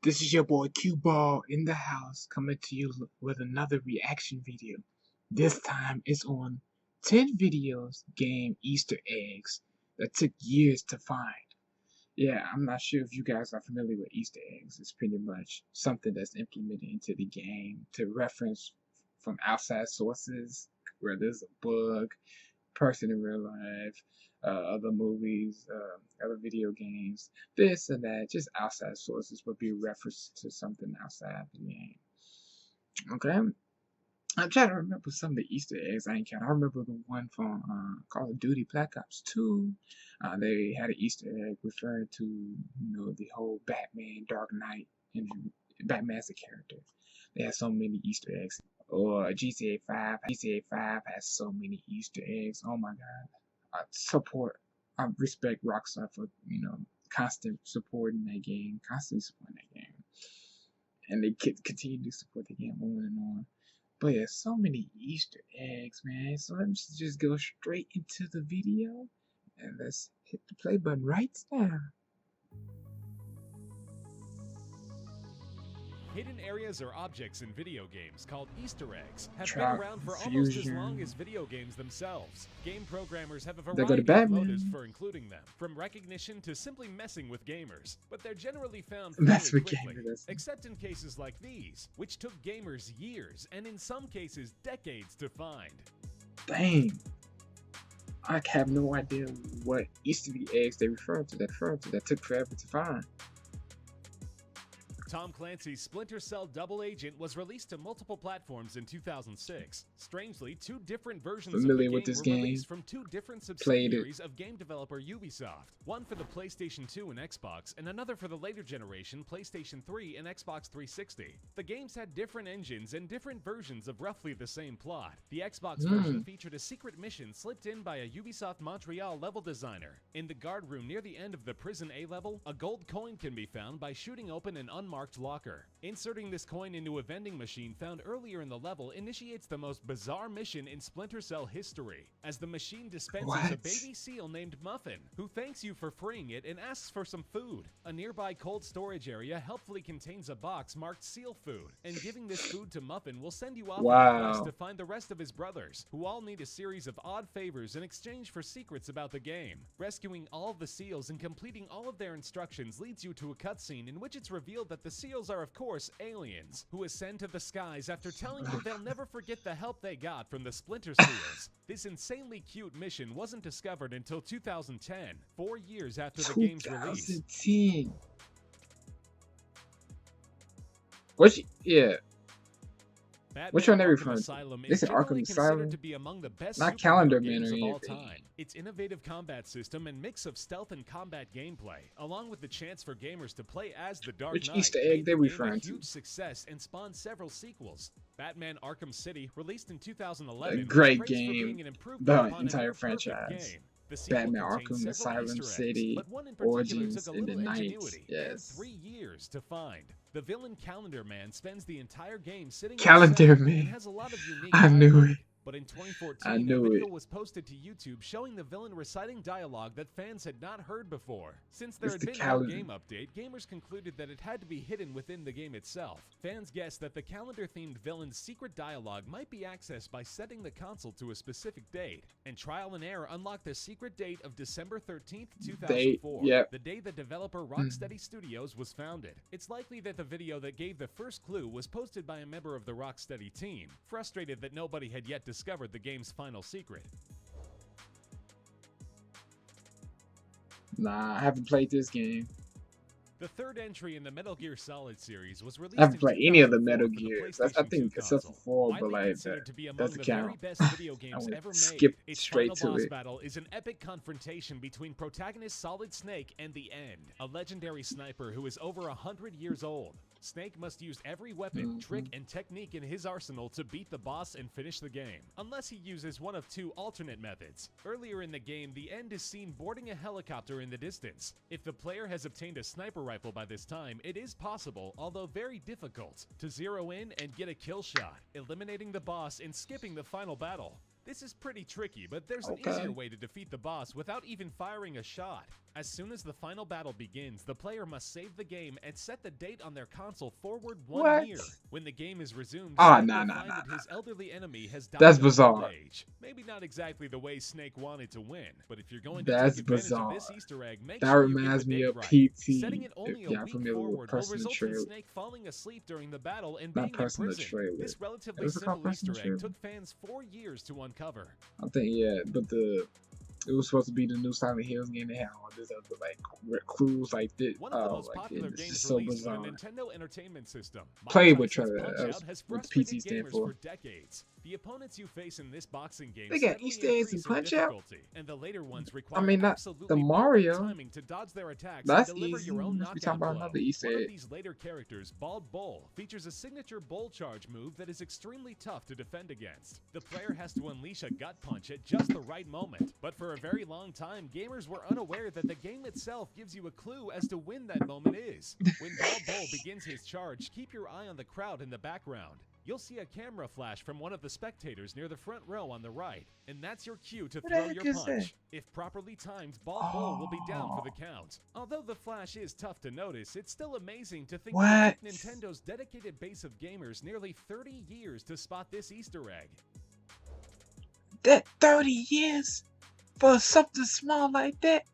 This is your boy Qball in the house coming to you with another reaction video. This time it's on 10 videos game Easter eggs that took years to find. Yeah, I'm not sure if you guys are familiar with Easter eggs. It's pretty much something that's implemented into the game to reference from outside sources, where there's a bug, person in real life, other movies, other video games, this and that, just outside sources would be reference to something outside the game. Okay? I'm trying to remember some of the Easter eggs I encountered. I remember the one from Call of Duty Black Ops 2. They had an Easter egg referring to, the whole Batman Dark Knight and Batman's a character. They had so many Easter eggs. Or GTA 5. GTA 5 has so many Easter eggs. Oh my god. I respect Rockstar for, constantly supporting that game. And they continue to support the game on and on. But yeah, so many Easter eggs, man. So let's just go straight into the video. And let's hit the play button right now. Hidden areas or objects in video games called Easter eggs have been around for almost as long as video games themselves. Game programmers have a variety of motives for including them, from recognition to simply messing with gamers. But they're generally found fairly quickly, except in cases like these, which took gamers years and in some cases decades to find. Dang. I have no idea what Easter eggs they refer to that took forever to find. Tom Clancy's Splinter Cell Double Agent was released to multiple platforms in 2006. Strangely, two different versions of the game were released from two different subsidiaries of game developer Ubisoft. One for the PlayStation 2 and Xbox, and another for the later generation PlayStation 3 and Xbox 360. The games had different engines and different versions of roughly the same plot. The Xbox version featured a secret mission slipped in by a Ubisoft Montreal level designer. In the guard room near the end of the prison A level, a gold coin can be found by shooting open an unmarked locker. Inserting this coin into a vending machine found earlier in the level initiates the most bizarre mission in Splinter Cell history, as the machine dispenses a baby seal named Muffin, who thanks you for freeing it and asks for some food. A nearby cold storage area helpfully contains a box marked seal food, and giving this food to Muffin will send you off on a quest to find the rest of his brothers, who all need a series of odd favors in exchange for secrets about the game. Rescuing all of the seals and completing all of their instructions leads you to a cutscene in which it's revealed that the seals are of course aliens, who ascend to the skies after telling you they'll never forget the help they got from the Splinter Seals. This insanely cute mission wasn't discovered until 2010, 4 years after the game's release. 2010. Which one are they referring to? This is Arkham Asylum? To be among the best not Calendar Man games or of all anything. time. Its innovative combat system and mix of stealth and combat gameplay, along with the chance for gamers to play as the Dark Knight, Easter egg they referring to? Huge success and spawned several sequels. Batman Arkham City, released in 2011, a great was game. for being an improvement The upon entire a franchise. game. Batman Arkham Asylum City, Origins in the Nights. Yes. 3 years to find. The villain Calendar Man spends the entire game sitting Calendar Man. and has a lot of unique I knew it. But in 2014, a video was posted to YouTube showing the villain reciting dialogue that fans had not heard before. Since there had been no game update, gamers concluded that it had to be hidden within the game itself. Fans guessed that the calendar-themed villain's secret dialogue might be accessed by setting the console to a specific date, and trial and error unlocked the secret date of December 13th, 2004, the day the developer Rocksteady Studios was founded. It's likely that the video that gave the first clue was posted by a member of the Rocksteady team, frustrated that nobody had yet discovered the game's final secret. Nah, I haven't played this game. The third entry in the Metal Gear Solid series was released. I haven't played any of the Metal Gears. I think except for 4, but like that's the count. I would skip straight to it. Battle is an epic confrontation between protagonist Solid Snake and the End, a legendary sniper who is over 100 years old. Snake must use every weapon, trick, and technique in his arsenal to beat the boss and finish the game, unless he uses one of two alternate methods. Earlier in the game, the End is seen boarding a helicopter in the distance. If the player has obtained a sniper rifle by this time, it is possible, although very difficult, to zero in and get a kill shot, eliminating the boss and skipping the final battle. This is pretty tricky, but there's an easier way to defeat the boss without even firing a shot. As soon as the final battle begins, the player must save the game and set the date on their console forward 1 year. When the game is resumed, Snake will find that his elderly enemy has died of old age. Maybe not exactly the way Snake wanted to win, but if you're going to take advantage of this Easter egg, make sure you get the date right. Setting it only a week forward will result in Snake falling asleep during the battle and being imprisoned. This relatively simple Easter egg took fans 4 years to uncover. I think, yeah, but it was supposed to be the new Silent Hills game. They had all this other like clues like this. One of the most popular games so released bizarre. for the Nintendo Entertainment System. Played with Punchout has frustrated gamers for decades. The opponents you face in this boxing game they got Easter eggs in Punchout, and the later ones require not the Mario. Timing to dodge their attacks That's and deliver easy. your own We talking about another Easter egg. One of these later characters, Bald Bull, features a signature bull charge move that is extremely tough to defend against. The player has to unleash a gut punch at just the right moment, but for a very long time, gamers were unaware that the game itself gives you a clue as to when that moment is. When Bald Bull begins his charge, keep your eye on the crowd in the background. You'll see a camera flash from one of the spectators near the front row on the right, and that's your cue to throw your punch. If properly timed, Bald Bull will be down for the count. Although the flash is tough to notice, it's still amazing to think that it took Nintendo's dedicated base of gamers nearly 30 years to spot this Easter egg. That 30 years for something small like that?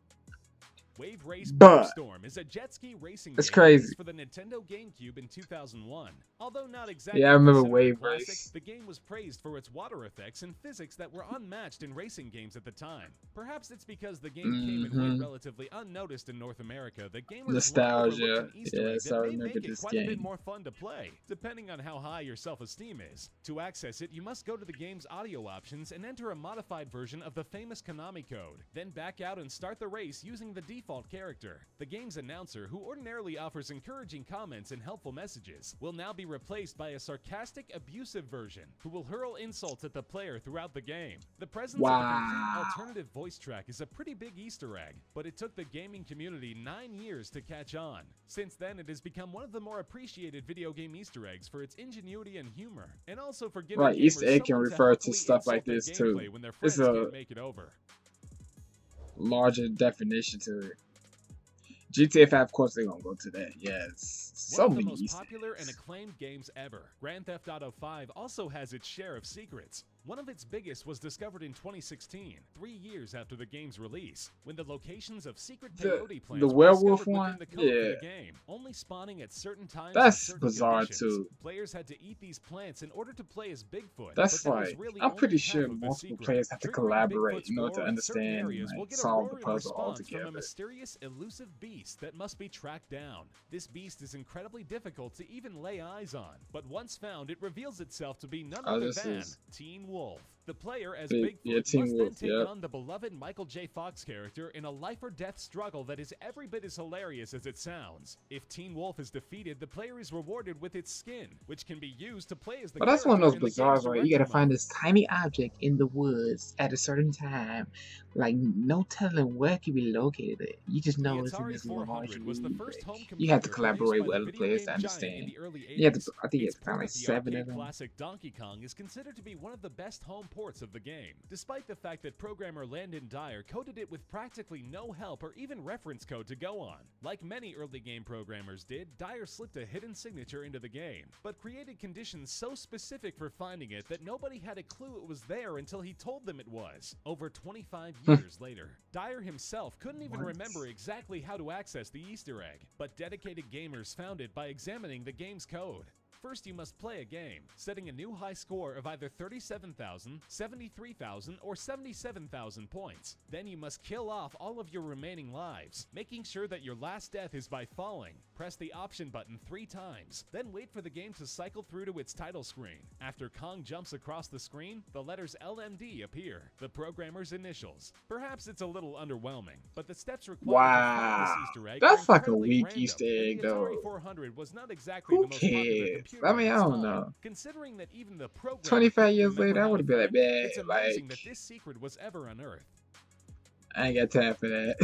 Wave Race Storm is a jet ski racing game crazy. For the Nintendo GameCube in 2001. Although not exactly I remember Wave Race. The game was praised for its water effects and physics that were unmatched in racing games at the time. Perhaps it's because the game came and went relatively unnoticed in North America. The game was nostalgia. Yes, I remember this quite a bit more fun to play, depending on how high your self-esteem is. To access it, you must go to the game's audio options and enter a modified version of the famous Konami code. Then back out and start the race using the default character. The game's announcer, who ordinarily offers encouraging comments and helpful messages, will now be replaced by a sarcastic, abusive version who will hurl insults at the player throughout the game. The presence of a complete alternative voice track is a pretty big Easter egg, but it took the gaming community 9 years to catch on. Since then, it has become one of the more appreciated video game Easter eggs for its ingenuity and humor, and also for giving gamers Easter egg can refer to stuff like this too. When their friends can't make it over. Larger definition to it. GTA 5, of course, they're gonna go to that. Yes, so many One of the most popular and acclaimed games ever, Grand Theft Auto 5 also has its share of secrets. One of its biggest was discovered in 2016, 3 years after the game's release, when the locations of secret peyote plants the werewolf one, the code for the game, only spawning at certain times. That's bizarre too. Players had to eat these plants in order to play as Bigfoot. That's like, really I'm pretty sure multiple players have to collaborate, to understand and solve the puzzle altogether. From a mysterious, elusive beast that must be tracked down. This beast is incredibly difficult to even lay eyes on, but once found, it reveals itself to be none other than Teen Wolf. The player, as Bigfoot, must then take on the beloved Michael J. Fox character in a life-or-death struggle that is every bit as hilarious as it sounds. If Teen Wolf is defeated, the player is rewarded with its skin, which can be used to play as the that's one of those bizarres where you gotta find this tiny object in the woods at a certain time. Like, no telling where it can be located at. You just know it's in this large You have to collaborate with other players to understand. You have to, I think you have to find like 7 of them. Classic Donkey Kong is considered to be one of the best home ports of the game, despite the fact that programmer Landon Dyer coded it with practically no help or even reference code to go on. Like many early game programmers did, Dyer slipped a hidden signature into the game, but created conditions so specific for finding it that nobody had a clue it was there until he told them it was. Over 25 years later, Dyer himself couldn't even remember exactly how to access the Easter egg, but dedicated gamers found it by examining the game's code. First, you must play a game, setting a new high score of either 37,000, 73,000, or 77,000 points. Then you must kill off all of your remaining lives, making sure that your last death is by falling. Press the option button 3 times, then wait for the game to cycle through to its title screen. After Kong jumps across the screen, the letters LMD appear, the programmer's initials. Perhaps it's a little underwhelming, but the steps required to find this Easter egg that's are like a weak random, Easter egg, though. The Atari 400 was not exactly Who the most popular cares? computer I mean, I at its don't time. know. Considering that even the program 25 years remember later, I how would to have been like, find it, man, it's amazing like, that this secret was ever unearthed. I ain't got time for that.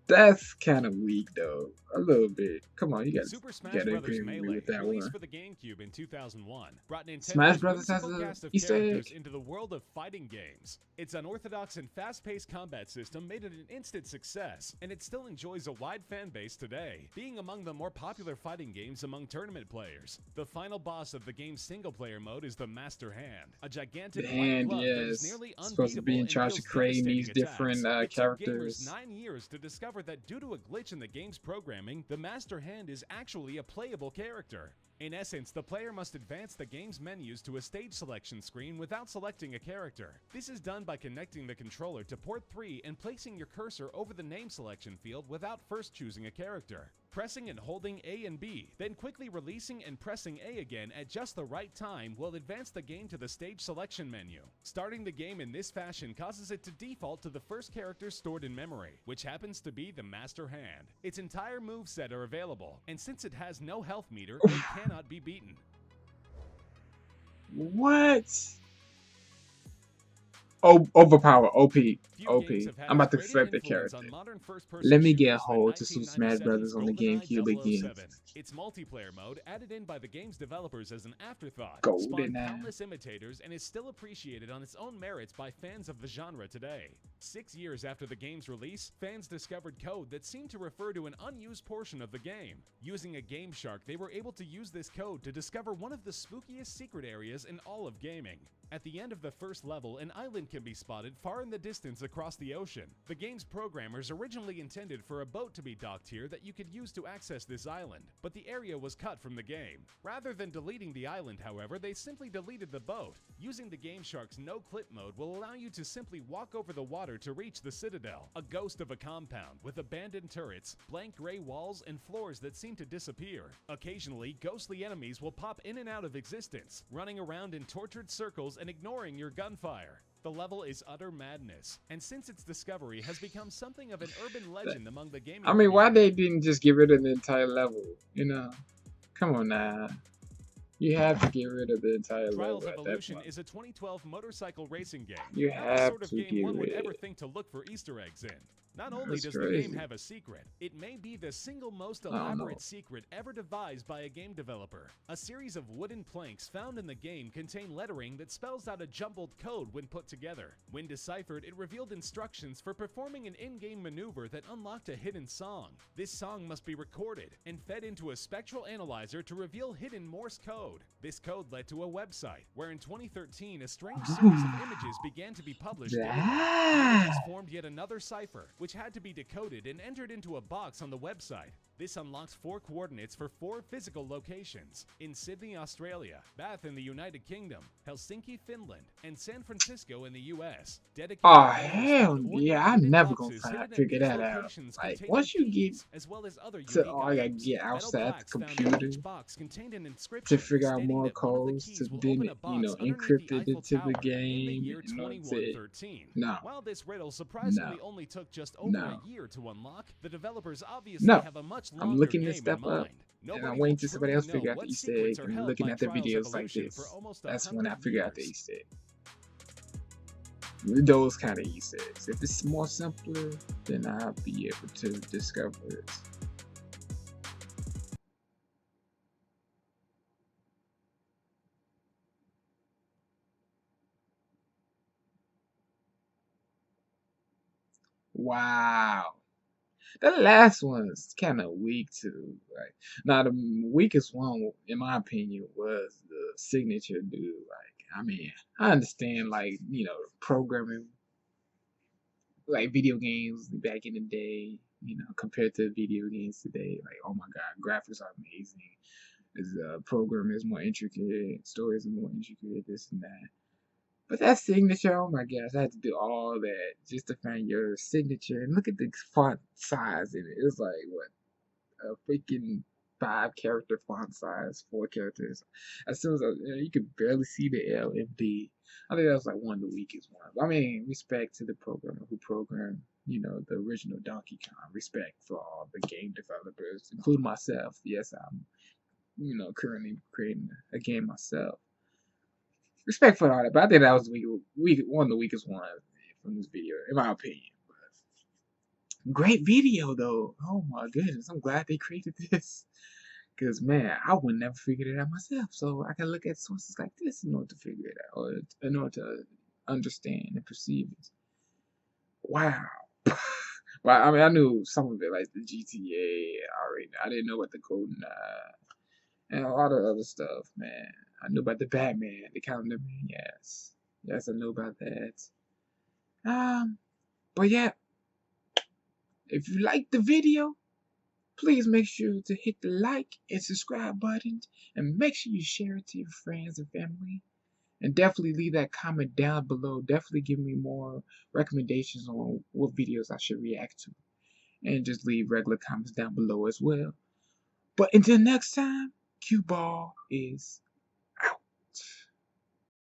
That's kind of weak though, a little bit. Come on, you Super Smash gotta Bros. agree with me Melee, with that released one. for the GameCube in 2001, brought Smash Nintendo's Brothers has whimsical a cast of Easter characters egg. into the world of fighting games. Its unorthodox and fast-paced combat system made it an instant success, and it still enjoys a wide fan base today, being among the more popular fighting games among tournament players. The final boss of the game's single-player mode is the Master Hand, a gigantic white glove that is nearly Supposed to be unbeatable in and charge of deals creating these devastating attacks. different It took gamers characters. 9 years to discover that due to a glitch in the game's programming, the Master Hand is actually a playable character. In essence, the player must advance the game's menus to a stage selection screen without selecting a character. This is done by connecting the controller to port 3 and placing your cursor over the name selection field without first choosing a character. Pressing and holding A and B, then quickly releasing and pressing A again at just the right time will advance the game to the stage selection menu. Starting the game in this fashion causes it to default to the first character stored in memory, which happens to be the Master Hand. Its entire moveset are available, and since it has no health meter, it cannot be beaten. What? Oh, overpower, OP. OP. I'm about to select the character. Let me get a hold to Super Smash Bros. On the GameCube again. Its multiplayer mode, added in by the game's developers as an afterthought, Golden spawned countless imitators and is still appreciated on its own merits by fans of the genre today. 6 years after the game's release, fans discovered code that seemed to refer to an unused portion of the game. Using a Game Shark, they were able to use this code to discover one of the spookiest secret areas in all of gaming. At the end of the first level, an island can be spotted far in the distance across the ocean. The game's programmers originally intended for a boat to be docked here that you could use to access this island, but the area was cut from the game. Rather than deleting the island, however, they simply deleted the boat. Using the Game Shark's no-clip mode will allow you to simply walk over the water to reach the Citadel, a ghost of a compound with abandoned turrets, blank gray walls, and floors that seem to disappear. Occasionally, ghostly enemies will pop in and out of existence, running around in tortured circles and ignoring your gunfire. The level is utter madness, and since its discovery has become something of an urban legend among the gaming community. Why they didn't just get rid of the entire level? You know, come on now. You have to get rid of the entire level. Trials Evolution is a 2012 motorcycle racing game. You have the sort of to game get one would rid. ever think to look for Easter eggs in. Not only That's does crazy. the game have a secret, it may be the single most elaborate secret ever devised by a game developer. A series of wooden planks found in the game contain lettering that spells out a jumbled code when put together. When deciphered, it revealed instructions for performing an in-game maneuver that unlocked a hidden song. This song must be recorded and fed into a spectral analyzer to reveal hidden Morse code. This code led to a website, where in 2013 a strange series of images began to be published. Images formed yet another cipher, which had to be decoded and entered into a box on the website. This unlocks 4 coordinates for 4 physical locations: in Sydney, Australia, Bath in the United Kingdom, Helsinki, Finland, and San Francisco in the US. Oh hell yeah, I'm never gonna figure that out. Like once you get as well as other to I gotta get outside the computer to figure out more codes to then encrypt it into the game. You know what I'm saying? No. While this riddle surprisingly only took just over a year to unlock, the developers obviously have a much longer I'm looking this game stuff in mind. up, and I'm waiting till somebody else figure out the Easter egg. And looking at the videos like this, that's when I figure out the Easter egg. Those kind of Easter eggs. If it's more simpler, then I'll be able to discover it. Wow. The last one's kind of weak too. Like, now the weakest one, in my opinion, was the signature dude. Like, I understand, like, programming, like video games back in the day, compared to video games today. Like, oh my God, graphics are amazing. The program is more intricate, stories are more intricate, this and that. But that signature, oh my gosh, I had to do all that just to find your signature. And look at the font size in it. It was like, what, a freaking 5-character font size, 4 characters. As soon as you could barely see the L and B. I think that was like one of the weakest ones. Respect to the programmer who programmed, the original Donkey Kong. Respect for all the game developers, including myself. Yes, I'm, currently creating a game myself. Respect for all that, but I think that was one of the weakest ones from this video, in my opinion. But Great video though. Oh my goodness, I'm glad they created this. Cause man, I would never figure it out myself. So I can look at sources like this in order to figure it out, or in order to understand and perceive it. Wow. Well, I mean, I knew some of it, like the GTA. I didn't know about the Golden and a lot of other stuff, man. I knew about the Batman, the Calendar Man. Yes, I know about that. But yeah, if you liked the video, please make sure to hit the like and subscribe button, and make sure you share it to your friends and family. And definitely leave that comment down below. Definitely give me more recommendations on what videos I should react to. And just leave regular comments down below as well. But until next time, Qball is